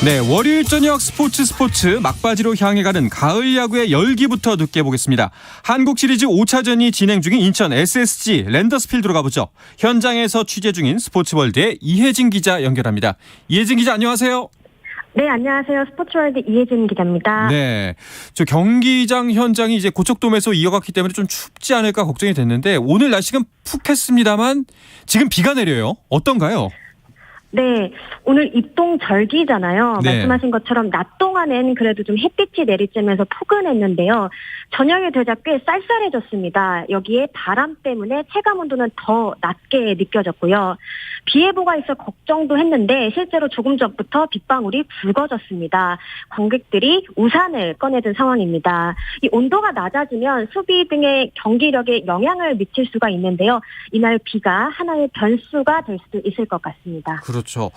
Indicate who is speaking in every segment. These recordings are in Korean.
Speaker 1: 네, 월요일 저녁 스포츠 막바지로 향해 가는 가을 야구의 열기부터 느껴보겠습니다. 한국 시리즈 5차전이 진행 중인 인천 SSG 랜더스필드로 가보죠. 현장에서 취재 중인 스포츠월드의 이혜진 기자 연결합니다. 이혜진 기자 안녕하세요.
Speaker 2: 네, 안녕하세요. 스포츠월드 이혜진 기자입니다.
Speaker 1: 네, 저 경기장 현장이 이제 고척돔에서 이어갔기 때문에 좀 춥지 않을까 걱정이 됐는데 오늘 날씨가 푹 했습니다만 지금 비가 내려요. 어떤가요?
Speaker 2: 네, 오늘 입동절기잖아요.
Speaker 1: 네.
Speaker 2: 말씀하신 것처럼 낮 동안엔 그래도 좀 햇빛이 내리쬐면서 포근했는데요. 저녁이 되자 꽤 쌀쌀해졌습니다. 여기에 바람 때문에 체감온도는 더 낮게 느껴졌고요. 비 예보가 있어 걱정도 했는데 실제로 조금 전부터 빗방울이 굵어졌습니다. 관객들이 우산을 꺼내든 상황입니다. 이 온도가 낮아지면 수비 등의 경기력에 영향을 미칠 수가 있는데요. 이날 비가 하나의 변수가 될 수도 있을 것 같습니다.
Speaker 1: 그렇죠.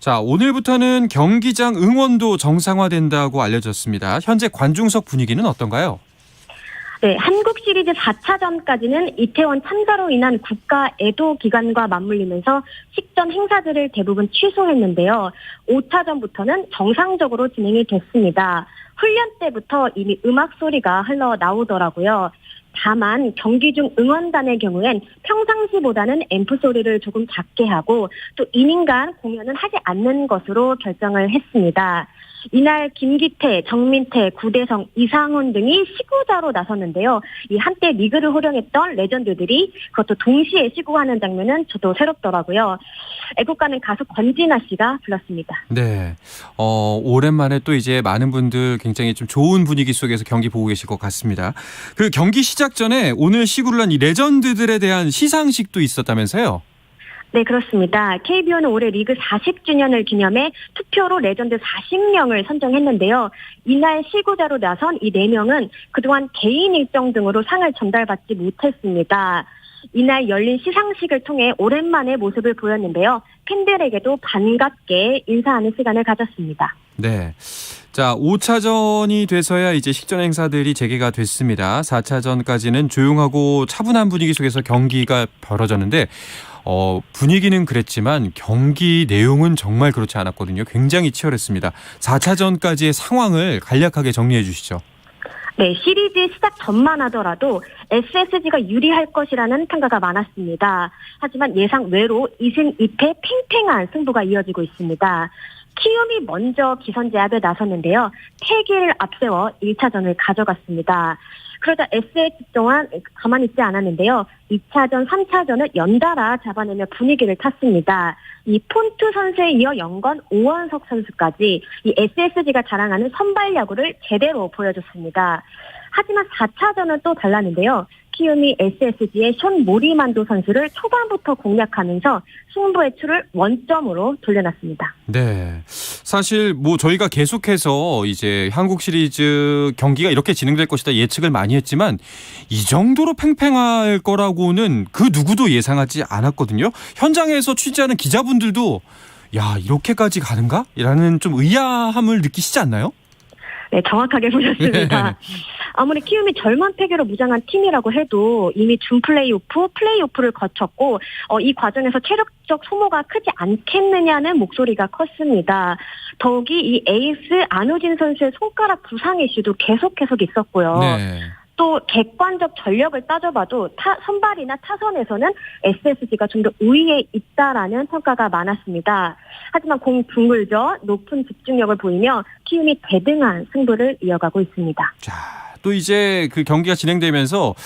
Speaker 1: 자, 오늘부터는 경기장 응원도 정상화된다고 알려졌습니다. 현재 관중석 분위기는 어떤가요?
Speaker 2: 네, 한국 시리즈 4차전까지는 이태원 참사로 인한 국가 애도 기간과 맞물리면서 식전 행사들을 대부분 취소했는데요. 5차전부터는 정상적으로 진행이 됐습니다. 훈련 때부터 이미 음악 소리가 흘러나오더라고요. 다만 경기 중 응원단의 경우엔 평상시보다는 앰프 소리를 조금 작게 하고 또 이닝간 공연은 하지 않는 것으로 결정을 했습니다. 이날 김기태, 정민태, 구대성, 이상훈 등이 시구자로 나섰는데요. 이 한때 리그를 호령했던 레전드들이 그것도 동시에 시구하는 장면은 저도 새롭더라고요. 애국가는 가수 권진아 씨가 불렀습니다.
Speaker 1: 네, 오랜만에 또 이제 많은 분들 굉장히 좀 좋은 분위기 속에서 경기 보고 계실 것 같습니다. 그 경기 시작 전에 오늘 시구를 한 이 레전드들에 대한 시상식도 있었다면서요?
Speaker 2: 네, 그렇습니다. KBO는 올해 리그 40주년을 기념해 투표로 레전드 40명을 선정했는데요. 이날 시구자로 나선 이 4명은 그동안 개인 일정 등으로 상을 전달받지 못했습니다. 이날 열린 시상식을 통해 오랜만에 모습을 보였는데요. 팬들에게도 반갑게 인사하는 시간을 가졌습니다.
Speaker 1: 네. 자, 5차전이 돼서야 이제 식전 행사들이 재개가 됐습니다. 4차전까지는 조용하고 차분한 분위기 속에서 경기가 벌어졌는데 분위기는 그랬지만 경기 내용은 정말 그렇지 않았거든요. 굉장히 치열했습니다. 4차전까지의 상황을 간략하게 정리해 주시죠.
Speaker 2: 네, 시리즈 시작 전만 하더라도 SSG가 유리할 것이라는 평가가 많았습니다. 하지만 예상 외로 2승 2패 팽팽한 승부가 이어지고 있습니다. 키움이 먼저 기선제압에 나섰는데요. 패기를 앞세워 1차전을 가져갔습니다. 그러다 SH 또한 가만히 있지 않았는데요. 2차전, 3차전을 연달아 잡아내며 분위기를 탔습니다. 이 폰투 선수에 이어 영건 오원석 선수까지 이 SSG가 자랑하는 선발 야구를 제대로 보여줬습니다. 하지만 4차전은 또 달랐는데요. 키움이 SSG의 션 모리만도 선수를 초반부터 공략하면서 승부의 추를 원점으로 돌려놨습니다.
Speaker 1: 네. 사실 저희가 계속해서 이제 한국 시리즈 경기가 이렇게 진행될 것이다 예측을 많이 했지만 이 정도로 팽팽할 거라고는 그 누구도 예상하지 않았거든요. 현장에서 취재하는 기자분들도 야, 이렇게까지 가는가? 라는 좀 의아함을 느끼시지 않나요?
Speaker 2: 네, 정확하게 보셨습니다. 아무리 키움이 젊은 패기로 무장한 팀이라고 해도 이미 준 플레이오프를 거쳤고 이 과정에서 체력적 소모가 크지 않겠느냐는 목소리가 컸습니다. 더욱이 이 에이스 안우진 선수의 손가락 부상 이슈도 계속 있었고요.
Speaker 1: 네.
Speaker 2: 또 객관적 전력을 따져봐도 선발이나 타선에서는 SSG가 좀 더 우위에 있다라는 평가가 많았습니다. 하지만 공 둥글죠. 높은 집중력을 보이며 키움이 대등한 승부를 이어가고 있습니다.
Speaker 1: 자, 또 이제 그 경기가 진행되면서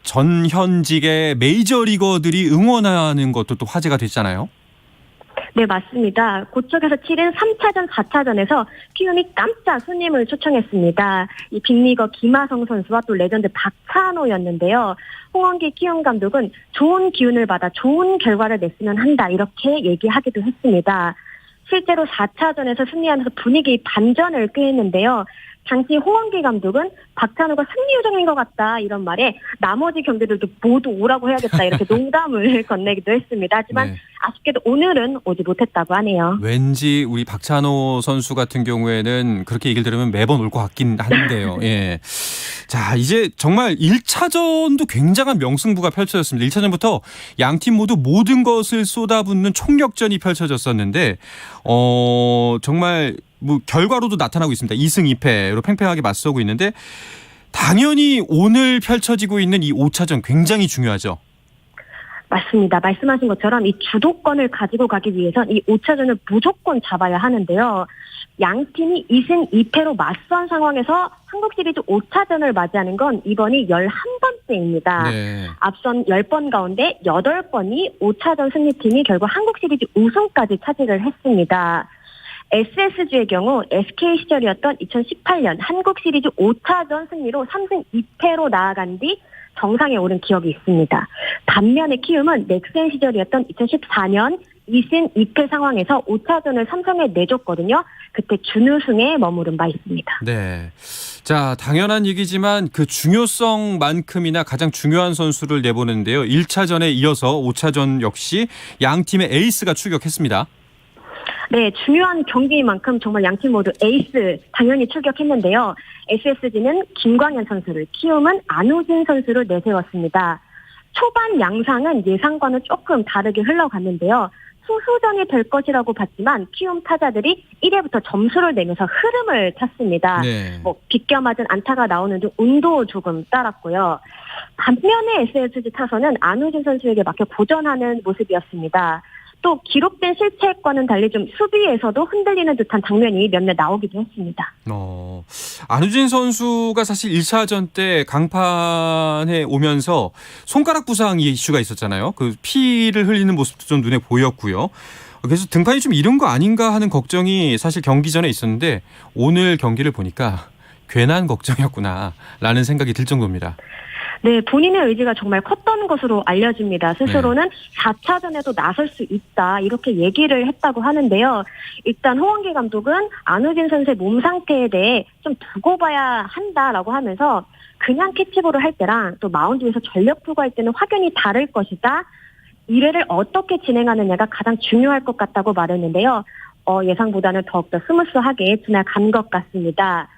Speaker 1: 전현직의 메이저리거들이 응원하는 것도 또 화제가 됐잖아요.
Speaker 2: 네, 맞습니다. 그쪽에서 치른 3차전, 4차전에서 키움이 깜짝 손님을 초청했습니다. 이 빅리거 김하성 선수와 또 레전드 박찬호였는데요. 홍원기 키움 감독은 좋은 기운을 받아 좋은 결과를 냈으면 한다 이렇게 얘기하기도 했습니다. 실제로 4차전에서 승리하면서 분위기 반전을 꾀했는데요. 당시 홍원기 감독은 박찬호가 승리 요정인 것 같다 이런 말에 나머지 경기들도 모두 오라고 해야겠다 이렇게 농담을 건네기도 했습니다. 하지만
Speaker 1: 네.
Speaker 2: 아쉽게도 오늘은 오지 못했다고 하네요.
Speaker 1: 왠지 우리 박찬호 선수 같은 경우에는 그렇게 얘기를 들으면 매번 올 것 같긴 한데요. 예. 자, 이제 정말 1차전도 굉장한 명승부가 펼쳐졌습니다. 1차전부터 양팀 모두 모든 것을 쏟아붓는 총력전이 펼쳐졌었는데 정말 뭐 결과로도 나타나고 있습니다. 2승 2패로 팽팽하게 맞서고 있는데 당연히 오늘 펼쳐지고 있는 이 5차전 굉장히 중요하죠.
Speaker 2: 맞습니다. 말씀하신 것처럼 이 주도권을 가지고 가기 위해선 이 5차전을 무조건 잡아야 하는데요. 양 팀이 2승 2패로 맞선 상황에서 한국 시리즈 5차전을 맞이하는 건 이번이 11번째입니다.
Speaker 1: 네.
Speaker 2: 앞선 10번 가운데 8번이 5차전 승리팀이 결국 한국 시리즈 우승까지 차지를 했습니다. SSG의 경우 SK 시절이었던 2018년 한국 시리즈 5차전 승리로 3승 2패로 나아간 뒤 정상에 오른 기억이 있습니다. 반면에 키움은 넥센 시절이었던 2014년 2승 2패 상황에서 5차전을 삼성에 내줬거든요. 그때 준우승에 머무른 바 있습니다.
Speaker 1: 네. 자, 당연한 얘기지만 그 중요성만큼이나 가장 중요한 선수를 내보는데요. 1차전에 이어서 5차전 역시 양 팀의 에이스가 출격했습니다.
Speaker 2: 네, 중요한 경기인 만큼 정말 양팀 모두 에이스 당연히 출격했는데요. SSG는 김광현 선수를, 키움은 안우진 선수를 내세웠습니다. 초반 양상은 예상과는 조금 다르게 흘러갔는데요. 소수전이 될 것이라고 봤지만 키움 타자들이 1회부터 점수를 내면서 흐름을 탔습니다.
Speaker 1: 네.
Speaker 2: 비껴 맞은 안타가 나오는 등 운도 조금 따랐고요. 반면에 SSG 타선은 안우진 선수에게 맡겨 고전하는 모습이었습니다. 또 기록된 실책과는 달리 좀 수비에서도 흔들리는 듯한 장면이 몇몇 나오기도 했습니다.
Speaker 1: 안우진 선수가 사실 1차전 때 강판에 오면서 손가락 부상 이슈가 있었잖아요. 그 피를 흘리는 모습도 좀 눈에 보였고요. 그래서 등판이 좀 이른 거 아닌가 하는 걱정이 사실 경기 전에 있었는데 오늘 경기를 보니까 괜한 걱정이었구나라는 생각이 들 정도입니다.
Speaker 2: 네, 본인의 의지가 정말 컸던 것으로 알려집니다. 스스로는 4차전에도 나설 수 있다 이렇게 얘기를 했다고 하는데요. 일단 홍원기 감독은 안우진 선수의 몸 상태에 대해 좀 두고 봐야 한다라고 하면서 그냥 캐치볼을 할 때랑 또 마운드 위에서 전력 투구할 때는 확연히 다를 것이다. 1회를 어떻게 진행하느냐가 가장 중요할 것 같다고 말했는데요. 예상보다는 더욱더 스무스하게 지나간 것 같습니다.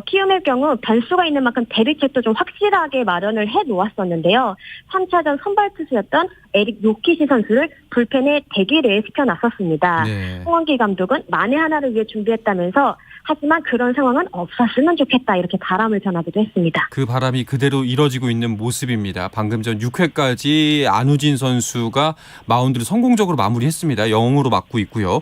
Speaker 2: 키움의 경우 변수가 있는 만큼 대비책도 좀 확실하게 마련을 해놓았었는데요. 3차전 선발 투수였던 에릭 요키시 선수를 불펜에 대기를 시켜놨었습니다.
Speaker 1: 네.
Speaker 2: 홍원기 감독은 만에 하나를 위해 준비했다면서 하지만 그런 상황은 없었으면 좋겠다 이렇게 바람을 전하기도 했습니다.
Speaker 1: 그 바람이 그대로 이뤄지고 있는 모습입니다. 방금 전 6회까지 안우진 선수가 마운드를 성공적으로 마무리했습니다. 0으로 맞고 있고요.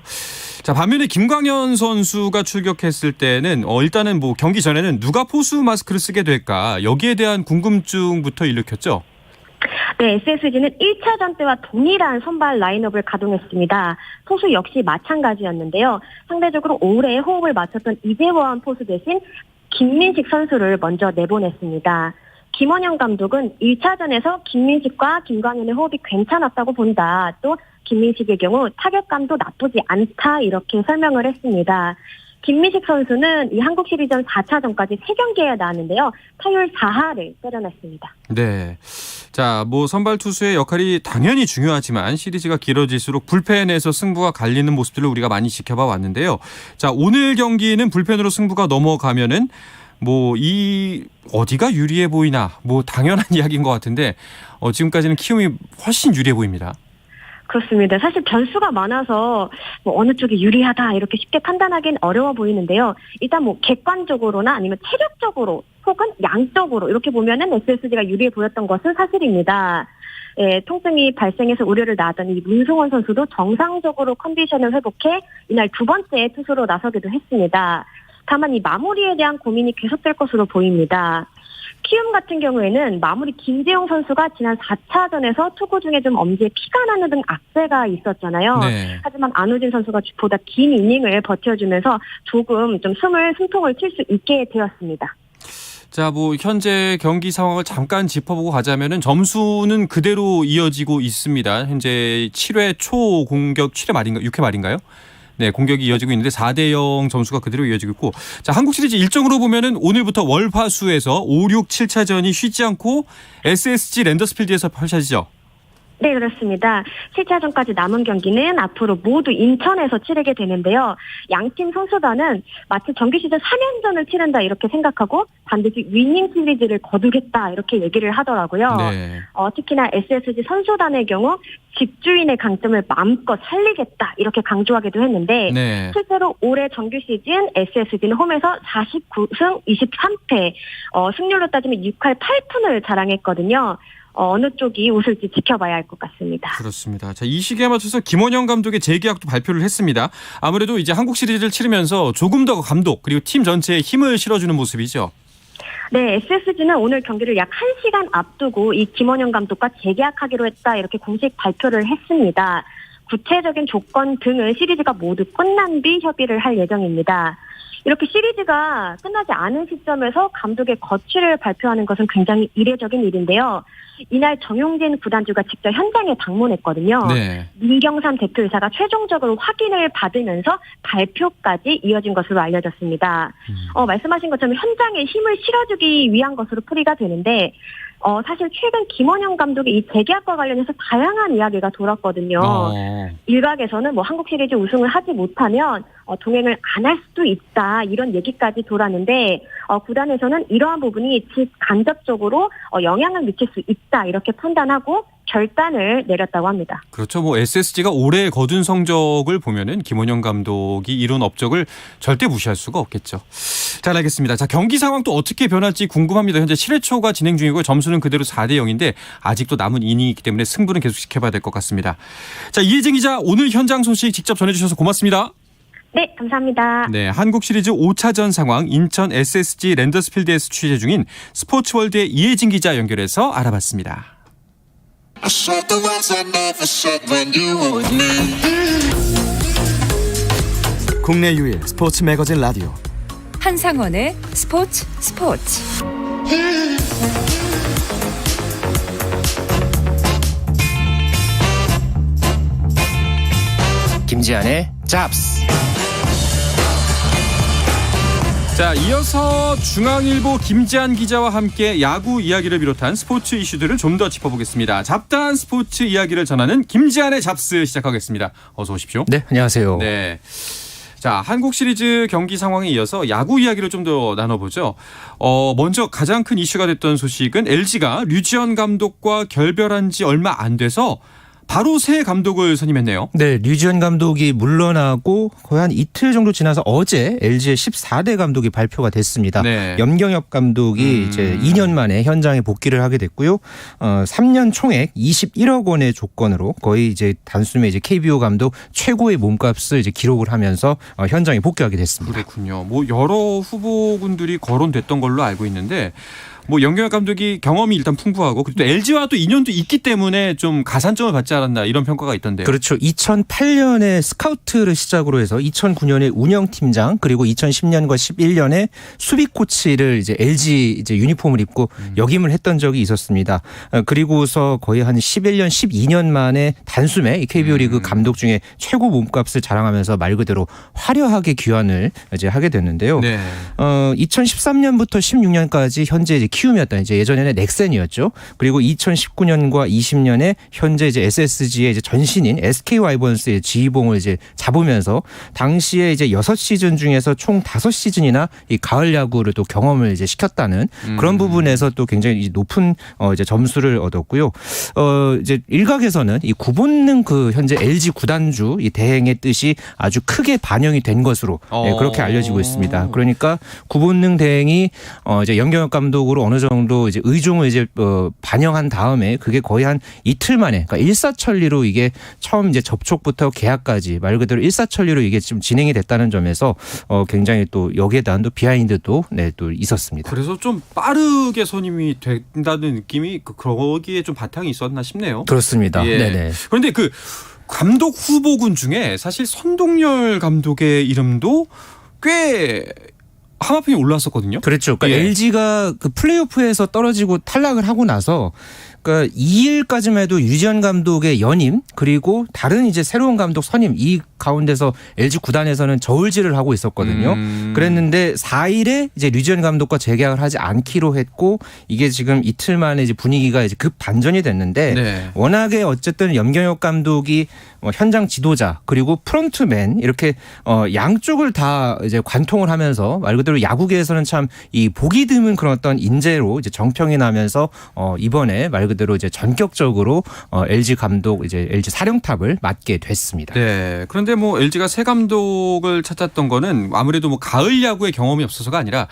Speaker 1: 자, 반면에 김광현 선수가 출격했을 때는 일단은 뭐 경기 전에는 누가 포수 마스크를 쓰게 될까 여기에 대한 궁금증부터 일으켰죠.
Speaker 2: 네, SSG는 1차전 때와 동일한 선발 라인업을 가동했습니다. 포수 역시 마찬가지였는데요. 상대적으로 오래 호흡을 맞췄던 이재원 포수 대신 김민식 선수를 먼저 내보냈습니다. 김원영 감독은 1차전에서 김민식과 김광현의 호흡이 괜찮았다고 본다. 또 김민식의 경우 타격감도 나쁘지 않다 이렇게 설명을 했습니다. 김민식 선수는 이 한국 시리즈 4차전까지 3경기에 나왔는데요. 타율 4할을 때려냈습니다.
Speaker 1: 네. 자, 뭐 선발 투수의 역할이 당연히 중요하지만 시리즈가 길어질수록 불펜에서 승부가 갈리는 모습들을 우리가 많이 지켜봐 왔는데요. 자, 오늘 경기는 불펜으로 승부가 넘어가면은 어디가 유리해 보이나 당연한 이야기인 것 같은데 지금까지는 키움이 훨씬 유리해 보입니다.
Speaker 2: 그렇습니다. 사실 변수가 많아서 어느 쪽이 유리하다 이렇게 쉽게 판단하기는 어려워 보이는데요. 일단 객관적으로나 아니면 체력적으로 혹은 양적으로 이렇게 보면은 SSG가 유리해 보였던 것은 사실입니다. 예, 통증이 발생해서 우려를 낳았던 이 문승원 선수도 정상적으로 컨디션을 회복해 이날 두 번째 투수로 나서기도 했습니다. 다만 이 마무리에 대한 고민이 계속될 것으로 보입니다. 키움 같은 경우에는 마무리 김재용 선수가 지난 4차전에서 투구 중에 좀 엄지에 피가 나는 등 악재가 있었잖아요.
Speaker 1: 네.
Speaker 2: 하지만 안우진 선수가 보다 긴 이닝을 버텨주면서 조금 좀 숨통을 칠 수 있게 되었습니다.
Speaker 1: 자, 현재 경기 상황을 잠깐 짚어보고 가자면은 점수는 그대로 이어지고 있습니다. 현재 7회 초 공격 7회 말인가 6회 말인가요? 네, 공격이 이어지고 있는데 4대0 점수가 그대로 이어지고 있고, 자, 한국 시리즈 일정으로 보면은 오늘부터 월화수에서 5, 6, 7차전이 쉬지 않고 SSG 랜더스필드에서 펼쳐지죠.
Speaker 2: 네, 그렇습니다. 7차전까지 남은 경기는 앞으로 모두 인천에서 치르게 되는데요. 양팀 선수단은 마치 정규 시즌 3연전을 치른다 이렇게 생각하고 반드시 위닝 시리즈를 거두겠다 이렇게 얘기를 하더라고요.
Speaker 1: 네.
Speaker 2: 특히나 SSG 선수단의 경우 집주인의 강점을 마음껏 살리겠다 이렇게 강조하기도 했는데
Speaker 1: 네.
Speaker 2: 실제로 올해 정규 시즌 SSG는 홈에서 49승 23패 승률로 따지면 6할 8푼을 자랑했거든요. 어느 쪽이 웃을지 지켜봐야 할 것 같습니다.
Speaker 1: 그렇습니다. 자, 이 시기에 맞춰서 김원영 감독의 재계약도 발표를 했습니다. 아무래도 이제 한국 시리즈를 치르면서 조금 더 감독 그리고 팀 전체에 힘을 실어주는 모습이죠.
Speaker 2: 네, SSG는 오늘 경기를 약 1시간 앞두고 이 김원영 감독과 재계약하기로 했다 이렇게 공식 발표를 했습니다. 구체적인 조건 등을 시리즈가 모두 끝난 뒤 협의를 할 예정입니다. 이렇게 시리즈가 끝나지 않은 시점에서 감독의 거취를 발표하는 것은 굉장히 이례적인 일인데요. 이날 정용진 구단주가 직접 현장에 방문했거든요.
Speaker 1: 네.
Speaker 2: 민경삼 대표이사가 최종적으로 확인을 받으면서 발표까지 이어진 것으로 알려졌습니다. 말씀하신 것처럼 현장에 힘을 실어주기 위한 것으로 풀이가 되는데 사실 최근 김원영 감독의 이 재계약과 관련해서 다양한 이야기가 돌았거든요. 일각에서는 한국 시리즈 우승을 하지 못하면 동행을 안 할 수도 있다 이런 얘기까지 돌았는데 구단에서는 이러한 부분이 직간접적으로 영향을 미칠 수 있다 이렇게 판단하고 결단을 내렸다고 합니다.
Speaker 1: 그렇죠. SSG가 올해 거둔 성적을 보면은 김원영 감독이 이룬 업적을 절대 무시할 수가 없겠죠. 잘 알겠습니다. 자, 경기 상황 또 어떻게 변할지 궁금합니다. 현재 7회 초가 진행 중이고 점수는 그대로 4대 0인데 아직도 남은 이닝이 있기 때문에 승부는 계속 지켜봐야 될 것 같습니다. 자, 이혜진 기자 오늘 현장 소식 직접 전해주셔서 고맙습니다.
Speaker 2: 네, 감사합니다.
Speaker 1: 네, 한국 시리즈 5차전 상황 인천 SSG 랜더스필드에서 취재 중인 스포츠월드의 이혜진 기자 연결해서 알아봤습니다.
Speaker 3: I said the words I never said when you were with me.
Speaker 4: 국내 유일 스포츠 매거진 라디오
Speaker 5: 한상원의 스포츠.
Speaker 4: 김지한의 잡스.
Speaker 1: 자, 이어서 중앙일보 김지한 기자와 함께 야구 이야기를 비롯한 스포츠 이슈들을 좀 더 짚어보겠습니다. 잡다한 스포츠 이야기를 전하는 김지한의 잡스 시작하겠습니다. 어서 오십시오.
Speaker 4: 네, 안녕하세요.
Speaker 1: 네. 자, 한국 시리즈 경기 상황에 이어서 야구 이야기를 좀 더 나눠보죠. 먼저 가장 큰 이슈가 됐던 소식은 LG가 류지현 감독과 결별한 지 얼마 안 돼서 바로 새 감독을 선임했네요.
Speaker 6: 네, 류지현 감독이 물러나고 거의 한 이틀 정도 지나서 어제 LG의 14대 감독이 발표가 됐습니다.
Speaker 1: 네.
Speaker 6: 염경엽 감독이 이제 2년 만에 현장에 복귀를 하게 됐고요. 3년 총액 21억 원의 조건으로 거의 이제 단숨에 이제 KBO 감독 최고의 몸값을 이제 기록을 하면서 현장에 복귀하게 됐습니다.
Speaker 1: 그렇군요. 여러 후보군들이 거론됐던 걸로 알고 있는데 염경엽 감독이 경험이 일단 풍부하고 그리고 또 LG와 또 인연도 있기 때문에 좀 가산점을 받지 않았나 이런 평가가 있던데요.
Speaker 6: 그렇죠. 2008년에 스카우트를 시작으로 해서 2009년에 운영팀장 그리고 2010년과 11년에 수비 코치를 이제 LG 이제 유니폼을 입고 역임을 했던 적이 있었습니다. 그리고서 거의 한 11년, 12년 만에 단숨에 이 KBO 리그 감독 중에 최고 몸값을 자랑하면서 말 그대로 화려하게 귀환을 이제 하게 됐는데요.
Speaker 1: 네.
Speaker 6: 2013년부터 16년까지 현재 이제 키움이었던 이제 예전에는 넥센이었죠. 그리고 2019년과 20년에 현재 이제 SSG의 이제 전신인 SK 와이번스의 지휘봉을 이제 잡으면서 당시에 이제 6시즌 중에서 총 5시즌이나 이 가을 야구를 또 경험을 이제 시켰다는 그런 부분에서 또 굉장히 높은 이제 점수를 얻었고요. 이제 일각에서는 이 구본능 그 현재 LG 구단주 이 대행의 뜻이 아주 크게 반영이 된 것으로 그렇게 알려지고 있습니다. 그러니까 구본능 대행이 이제 염경엽 감독으로 어느 정도 이제 의중을 이제 반영한 다음에 그게 거의 한 이틀 만에 그러니까 일사천리로 이게 처음 이제 접촉부터 계약까지 말 그대로 일사천리로 이게 좀 진행이 됐다는 점에서 굉장히 또 여기에 대한 또 비하인드도 또 있었습니다.
Speaker 1: 그래서 좀 빠르게 선임이 된다는 느낌이 거기에 좀 바탕이 있었나 싶네요.
Speaker 6: 그렇습니다.
Speaker 1: 예.
Speaker 6: 네네.
Speaker 1: 그런데 그 감독 후보군 중에 사실 선동열 감독의 이름도 꽤 하마평이 올라왔었거든요.
Speaker 6: 그렇죠. 그러니까
Speaker 1: 예.
Speaker 6: LG가 그 플레이오프에서 떨어지고 탈락을 하고 나서 그러니까 2일까지만 해도 류지현 감독의 연임 그리고 다른 이제 새로운 감독 선임 이 가운데서 LG 구단에서는 저울질을 하고 있었거든요. 그랬는데 4일에 이제 류지현 감독과 재계약을 하지 않기로 했고 이게 지금 이틀 만에 이제 분위기가 이제 급 반전이 됐는데
Speaker 1: 네.
Speaker 6: 워낙에 어쨌든 염경엽 감독이 현장 지도자 그리고 프론트맨 이렇게 양쪽을 다 이제 관통을 하면서 말 그대로 야구계에서는 참 이 보기 드문 그런 어떤 인재로 이제 정평이 나면서 이번에 말 그대로 이제 전격적으로 LG 감독 이제 LG 사령탑을 맡게 됐습니다.
Speaker 1: 네. 그런데 뭐 LG가 새 감독을 찾았던 거는 아무래도 뭐 가을 야구의 경험이 없어서가 아니라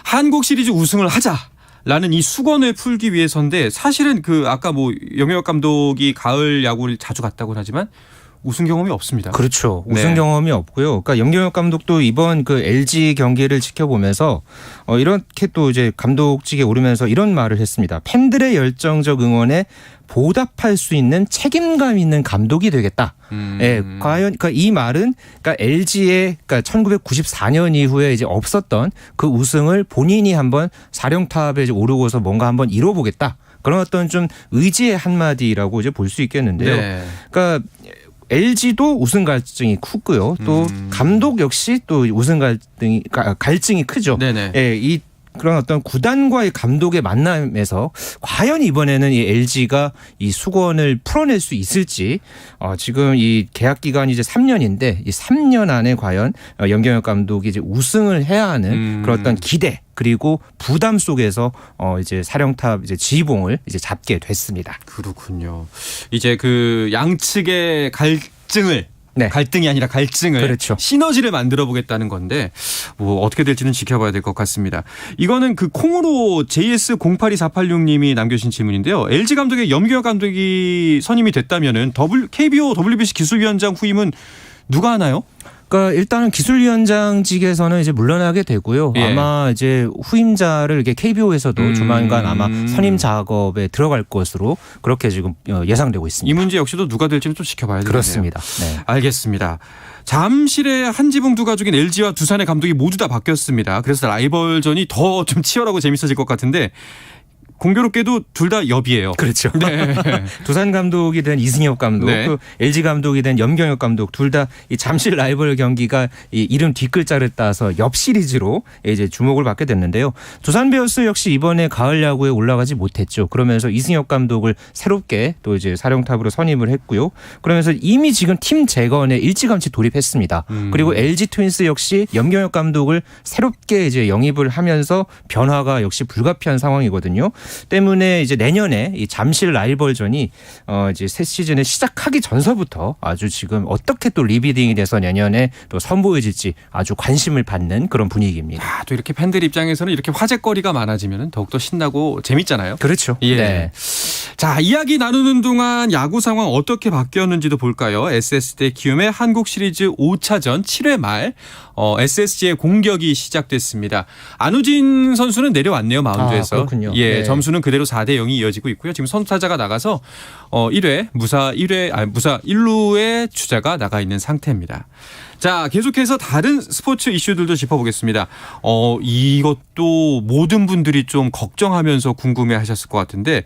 Speaker 1: 한국 시리즈 우승을 하자라는 이 수건을 풀기 위해서인데 사실은 그 아까 뭐 염경엽 감독이 가을 야구를 자주 갔다고는 하지만 우승 경험이 없습니다.
Speaker 6: 그렇죠.
Speaker 1: 네.
Speaker 6: 우승 경험이 없고요. 그러니까 염경엽 감독도 이번 그 LG 경기를 지켜보면서 이렇게 또 이제 감독직에 오르면서 이런 말을 했습니다. 팬들의 열정적 응원에 보답할 수 있는 책임감 있는 감독이 되겠다. 예, 과연 그러니까 이 말은 그러니까 LG의 그러니까 1994년 이후에 이제 없었던 그 우승을 본인이 한번 사령탑에 이제 오르고서 뭔가 한번 이뤄보겠다. 그런 어떤 좀 의지의 한마디라고 이제 볼 수 있겠는데요.
Speaker 1: 네.
Speaker 6: 그러니까 LG도 우승 갈증이 크고요. 또 감독 역시 또 우승 갈증이 크죠.
Speaker 1: 네네.
Speaker 6: 예, 이 그런 어떤 구단과의 감독의 만남에서 과연 이번에는 이 LG가 이 수건을 풀어낼 수 있을지 지금 이 계약 기간이 이제 3년인데 이 3년 안에 과연 염경엽 감독이 이제 우승을 해야 하는 그런 어떤 기대 그리고 부담 속에서 이제 사령탑 이제 지휘봉을 이제 잡게 됐습니다.
Speaker 1: 그렇군요. 이제 그 양측의 갈증을
Speaker 6: 네.
Speaker 1: 갈등이 아니라 갈증을
Speaker 6: 그렇죠.
Speaker 1: 시너지를 만들어 보겠다는 건데 뭐 어떻게 될지는 지켜봐야 될 것 같습니다. 이거는 그 콩으로 JS082486님이 남겨주신 질문인데요. LG 감독의 염경엽 감독이 선임이 됐다면은 KBO WBC 기술위원장 후임은 누가 하나요?
Speaker 6: 그러니까 일단은 기술위원장직에서는 이제 물러나게 되고요.
Speaker 1: 예.
Speaker 6: 아마 이제 후임자를 이렇게 KBO에서도 조만간 아마 선임 작업에 들어갈 것으로 그렇게 지금 예상되고 있습니다.
Speaker 1: 이 문제 역시도 누가 될지는 좀 지켜봐야 되겠네요.
Speaker 6: 그렇습니다. 네.
Speaker 1: 알겠습니다. 잠실의 한지붕 두 가족인 LG와 두산의 감독이 모두 다 바뀌었습니다. 그래서 라이벌전이 더 좀 치열하고 재밌어질 것 같은데 공교롭게도 둘 다 엽이에요.
Speaker 6: 그렇죠.
Speaker 1: 네.
Speaker 6: 두산 감독이 된 이승엽 감독,
Speaker 1: 네.
Speaker 6: 또 LG 감독이 된 염경엽 감독 둘 다 이 잠실 라이벌 경기가 이 이름 뒷글자를 따서 엽 시리즈로 이제 주목을 받게 됐는데요. 두산 베어스 역시 이번에 가을 야구에 올라가지 못했죠. 그러면서 이승엽 감독을 새롭게 또 이제 사령탑으로 선임을 했고요. 그러면서 이미 지금 팀 재건에 일찌감치 돌입했습니다. 그리고 LG 트윈스 역시 염경엽 감독을 새롭게 이제 영입을 하면서 변화가 역시 불가피한 상황이거든요. 때문에 이제 내년에 이 잠실 라이벌전이 이제 새 시즌을 시작하기 전서부터 아주 지금 어떻게 또 리비딩이 돼서 내년에 또 선보여질지 아주 관심을 받는 그런 분위기입니다.
Speaker 1: 아, 또 이렇게 팬들 입장에서는 이렇게 화제거리가 많아지면 더욱더 신나고 재밌잖아요.
Speaker 6: 그렇죠.
Speaker 1: 예.
Speaker 6: 네.
Speaker 1: 자, 이야기 나누는 동안 야구 상황 어떻게 바뀌었는지도 볼까요? SSG 대 키움의 한국 시리즈 5차전 7회 말 SSG의 공격이 시작됐습니다. 안우진 선수는 내려왔네요, 마운드에서.
Speaker 6: 그렇군요.
Speaker 1: 예,
Speaker 6: 네.
Speaker 1: 점수는 그대로 4대 0이 이어지고 있고요. 지금 선수타자가 나가서 1회 무사 1루의 주자가 나가 있는 상태입니다. 자, 계속해서 다른 스포츠 이슈들도 짚어보겠습니다. 이것도 모든 분들이 좀 걱정하면서 궁금해하셨을 것 같은데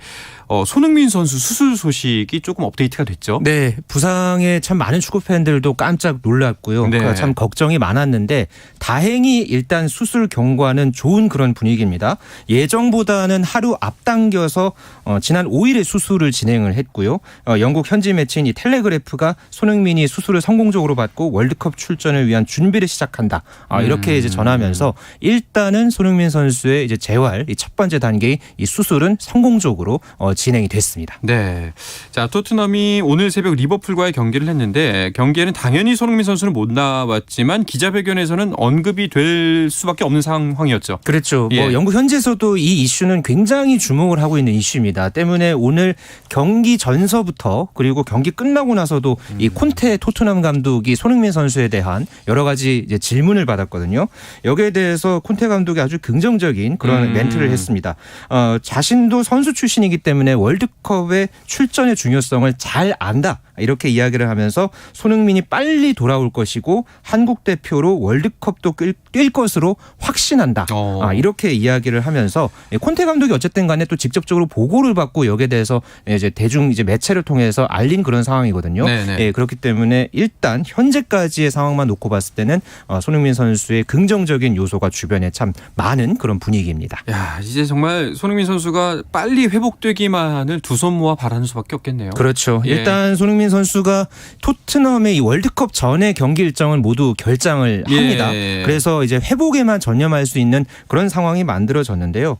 Speaker 1: 손흥민 선수 수술 소식이 조금 업데이트가 됐죠.
Speaker 6: 네, 부상에 참 많은 축구 팬들도 깜짝 놀랐고요.
Speaker 1: 네.
Speaker 6: 그러니까 참 걱정이 많았는데 다행히 일단 수술 경과는 좋은 그런 분위기입니다. 예정보다는 하루 앞당겨서 지난 5일에 수술을 진행을 했고요. 영국 현지 매체인 이 텔레그래프가 손흥민이 수술을 성공적으로 받고 월드컵 출전을 위한 준비를 시작한다. 이렇게 이제 전하면서 일단은 손흥민 선수의 이제 재활 이 첫 번째 단계의 이 수술은 성공적으로 진행이 됐습니다.
Speaker 1: 네. 자, 토트넘이 오늘 새벽 리버풀과의 경기를 했는데 경기에는 당연히 손흥민 선수는 못 나왔지만 기자회견에서는 언급이 될 수밖에 없는 상황이었죠.
Speaker 6: 그렇죠.
Speaker 1: 예.
Speaker 6: 뭐 영국 현지에서도 이 이슈는 굉장히 주목을 하고 있는 이슈입니다. 때문에 오늘 경기 전서부터 그리고 경기 끝나고 나서도 이 콘테 토트넘 감독이 손흥민 선수에 대한 여러 가지 이제 질문을 받았거든요. 여기에 대해서 콘테 감독이 아주 긍정적인 그런 멘트를 했습니다. 자신도 선수 출신이기 때문에 월드컵의 출전의 중요성을 잘 안다. 이렇게 이야기를 하면서 손흥민이 빨리 돌아올 것이고 한국 대표로 월드컵도 뛸 것으로 확신한다. 이렇게 이야기를 하면서 콘테 감독이 어쨌든 간에 또 직접적으로 보고를 받고 여기에 대해서 이제 대중 이제 매체를 통해서 알린 그런 상황이거든요. 예, 그렇기 때문에 일단 현재까지의 상황만 놓고 봤을 때는 손흥민 선수의 긍정적인 요소가 주변에 참 많은 그런 분위기입니다.
Speaker 1: 야, 이제 정말 손흥민 선수가 빨리 회복되기만을 두 손 모아 바라는 수밖에 없겠네요.
Speaker 6: 그렇죠.
Speaker 1: 예.
Speaker 6: 일단 손흥민 선수가 토트넘의 이 월드컵 전의 경기 일정을 모두 결장을 합니다.
Speaker 1: 예.
Speaker 6: 그래서 이제 회복에만 전념할 수 있는 그런 상황이 만들어졌는데요.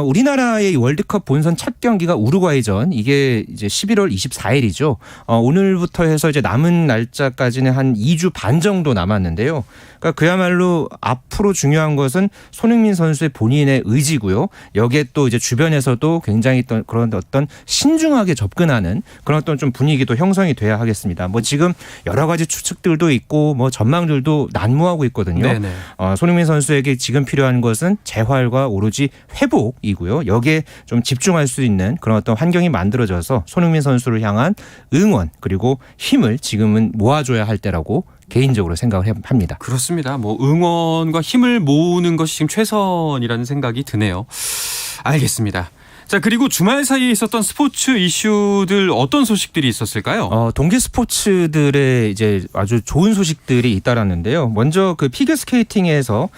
Speaker 6: 우리나라의 월드컵 본선 첫 경기가 우루과이전, 이게 이제 11월 24일이죠. 오늘부터 해서 이제 남은 날짜까지는 한 2주 반 정도 남았는데요. 그러니까 그야말로 앞으로 중요한 것은 손흥민 선수의 본인의 의지고요. 여기에 또 이제 주변에서도 굉장히 또 그런 어떤 신중하게 접근하는 그런 어떤 좀 분위기도 형성이 돼야 하겠습니다. 뭐 지금 여러 가지 추측들도 있고 뭐 전망들도 난무하고 있거든요.
Speaker 1: 네네.
Speaker 6: 손흥민 선수에게 지금 필요한 것은 재활과 오로지 회복이고요. 여기에 좀 집중할 수 있는 그런 어떤 환경이 만들어져서 손흥민 선수를 향한 응원 그리고 힘을 지금은 모아줘야 할 때라고 개인적으로 생각을 합니다.
Speaker 1: 그렇습니다. 뭐 응원과 힘을 모으는 것이 지금 최선이라는 생각이 드네요. 알겠습니다. 자, 그리고 주말 사이에 있었던 스포츠 이슈들 어떤 소식들이 있었을까요?
Speaker 6: 동계 스포츠들의 이제 아주 좋은 소식들이 잇따랐는데요. 먼저 그 피겨 스케이팅에서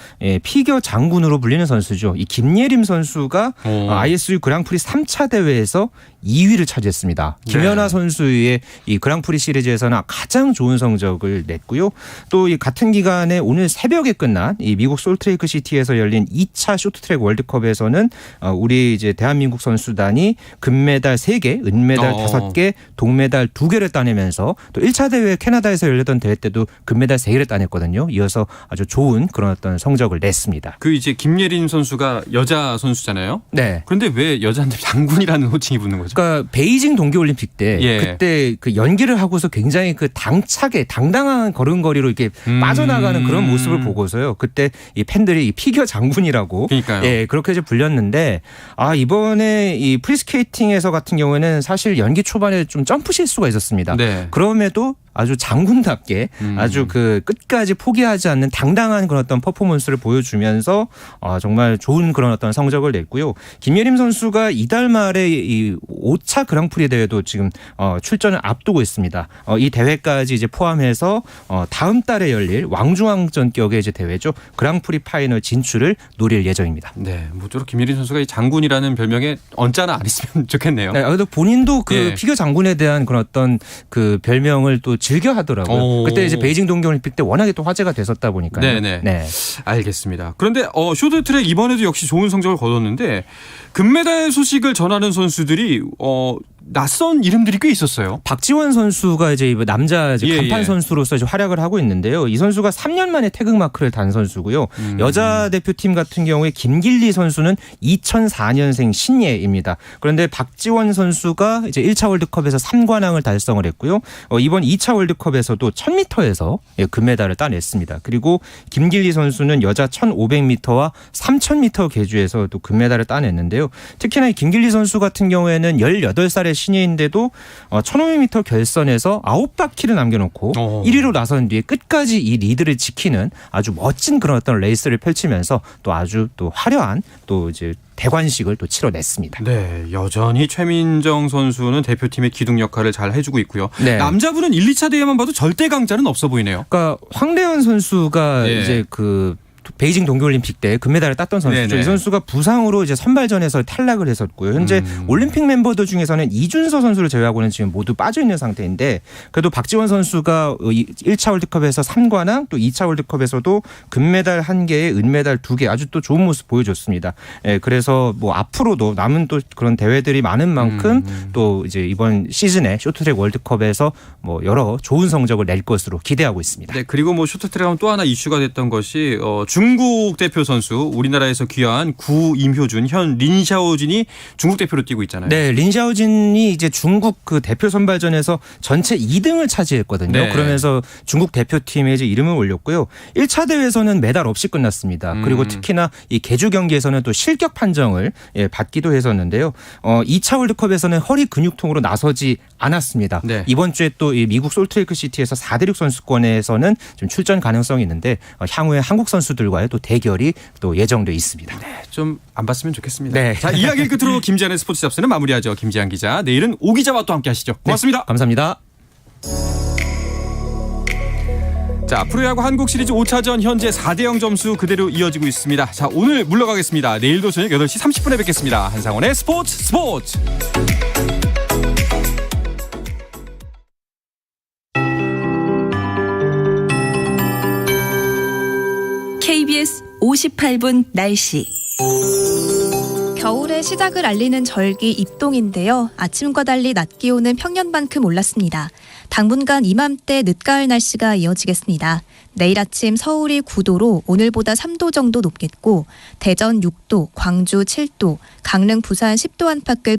Speaker 6: 피겨 장군으로 불리는 선수죠. 이 김예림 선수가 ISU 그랑프리 3차 대회에서 2위를 차지했습니다. 김연아 선수의 이 그랑프리 시리즈에서는 가장 좋은 성적을 냈고요. 또 이 같은 기간에 오늘 새벽에 끝난 이 미국 솔트레이크 시티에서 열린 2차 쇼트트랙 월드컵에서는 우리 이제 대한민국 선수단이 금메달 3개, 은메달 5개, 동메달 2개를 따내면서 또 1차 대회 캐나다에서 열렸던 대회 때도 금메달 3개를 따냈거든요. 이어서 아주 좋은 그런 어떤 성적을 냈습니다.
Speaker 1: 그 이제 김예림 선수가 여자 선수잖아요.
Speaker 6: 네.
Speaker 1: 그런데 왜 여자한테 장군이라는 호칭이 붙는 거죠?
Speaker 6: 그러니까 베이징 동계올림픽 때 그때 그 연기를 하고서 굉장히 그 당차게 당당한 걸음걸이로 이렇게 빠져나가는 그런 모습을 보고서요. 그때 이 팬들이 이 피겨 장군이라고
Speaker 1: 그러니까요.
Speaker 6: 예, 그렇게 이제 불렸는데 이번에 이 프리스케이팅에서 같은 경우에는 사실 연기 초반에 좀 점프 실수가 있었습니다.
Speaker 1: 네.
Speaker 6: 그럼에도 아주 장군답게 아주 그 끝까지 포기하지 않는 당당한 그런 어떤 퍼포먼스를 보여주면서 정말 좋은 그런 어떤 성적을 냈고요. 김예림 선수가 이달 말에 이 5차 그랑프리 대회도 지금 출전을 앞두고 있습니다. 이 대회까지 이제 포함해서 다음 달에 열릴 왕중왕전격의 이제 대회죠. 그랑프리 파이널 진출을 노릴 예정입니다.
Speaker 1: 네, 모쪼록 김예림 선수가 이 장군이라는 별명에 언짢아 안 있으면 좋겠네요.
Speaker 6: 네, 그래도 본인도 그
Speaker 1: 예.
Speaker 6: 피겨 장군에 대한 그런 어떤 그 별명을 또 즐겨 하더라고요. 그때 이제 베이징 동계올림픽 때 워낙에 또 화제가 됐었다 보니까요.
Speaker 1: 네네.
Speaker 6: 네.
Speaker 1: 알겠습니다. 그런데 쇼트트랙 이번에도 역시 좋은 성적을 거뒀는데 금메달 소식을 전하는 선수들이 낯선 이름들이 꽤 있었어요.
Speaker 6: 박지원 선수가 이제 남자 이제 간판 선수로서 이제 활약을 하고 있는데요. 이 선수가 3년 만에 태극 마크를 단 선수고요. 여자 대표팀 같은 경우에 김길리 선수는 2004년생 신예입니다. 그런데 박지원 선수가 이제 1차 월드컵에서 3관왕을 달성을 했고요. 이번 2차 월드컵에서도 1000m에서 금메달을 따냈습니다. 그리고 김길리 선수는 여자 1500m와 3000m 계주에서 또 금메달을 따냈는데요. 특히나 이 김길리 선수 같은 경우에는 18살의 신예인데도 1500m 결선에서 9바퀴를 남겨놓고 1위로 나선 뒤에 끝까지 이 리드를 지키는 아주 멋진 그런 어떤 레이스를 펼치면서 또 아주 또 화려한 또 이제 대관식을 또 치러냈습니다.
Speaker 1: 네, 여전히 최민정 선수는 대표팀의 기둥 역할을 잘 해주고 있고요.
Speaker 6: 네.
Speaker 1: 남자분은 1, 2차 대회만 봐도 절대 강자는 없어 보이네요.
Speaker 6: 그러니까 황대현 선수가 이제 그 베이징 동계올림픽 때 금메달을 땄던 선수죠.
Speaker 1: 네네.
Speaker 6: 이 선수가 부상으로 이제 선발전에서 탈락을 했었고요. 현재 올림픽 멤버들 중에서는 이준서 선수를 제외하고는 지금 모두 빠져 있는 상태인데 그래도 박지원 선수가 1차 월드컵에서 3관왕 또 2차 월드컵에서도 금메달 1개에 은메달 2개 아주 또 좋은 모습 보여줬습니다. 예, 그래서 뭐 앞으로도 남은 또 그런 대회들이 많은 만큼 또 이제 이번 시즌에 쇼트트랙 월드컵에서 뭐 여러 좋은 성적을 낼 것으로 기대하고 있습니다.
Speaker 1: 네, 그리고 뭐 쇼트트랙 하면 또 하나 이슈가 됐던 것이 중국 대표 선수 우리나라에서 귀화한 구 임효준, 현 린샤오진이 중국 대표로 뛰고 있잖아요.
Speaker 6: 네, 린샤오진이 이제 중국 그 대표 선발전에서 전체 2등을 차지했거든요.
Speaker 1: 네.
Speaker 6: 그러면서 중국 대표팀에 이제 이름을 올렸고요. 1차 대회에서는 메달 없이 끝났습니다. 그리고 특히나 이 개주 경기에서는 또 실격 판정을 받기도 했었는데요. 2차 월드컵에서는 허리 근육통으로 나서지 않았습니다.
Speaker 1: 네.
Speaker 6: 이번 주에 또 이 미국 솔트레이크 시티에서 4대륙 선수권에서는 좀 출전 가능성이 있는데 향후에 한국 선수들과의 또 대결이 또 예정돼 있습니다.
Speaker 1: 좀 안 봤으면 좋겠습니다.
Speaker 6: 네.
Speaker 1: 자, 이야기 끝으로 김지한의 스포츠 잡스는 마무리하죠. 김지한 기자. 내일은 오 기자와 또 함께 하시죠. 고맙습니다.
Speaker 6: 네, 감사합니다.
Speaker 1: 자, 프로야구 한국 시리즈 5차전 현재 4대0 점수 그대로 이어지고 있습니다. 자, 오늘 물러가겠습니다. 내일도 저녁 8시 30분에 뵙겠습니다. 한상원의 스포츠.
Speaker 5: KBS 58분 날씨.
Speaker 7: 겨울의 시작을 알리는 절기 입동인데요. 아침과 달리 낮 기온은 평년만큼 올랐습니다. 당분간 이맘때 늦가을 날씨가 이어지겠습니다. 내일 아침 서울이 9도로 오늘보다 3도 정도 높겠고 대전 6도, 광주 7도, 강릉, 부산 10도 안팎을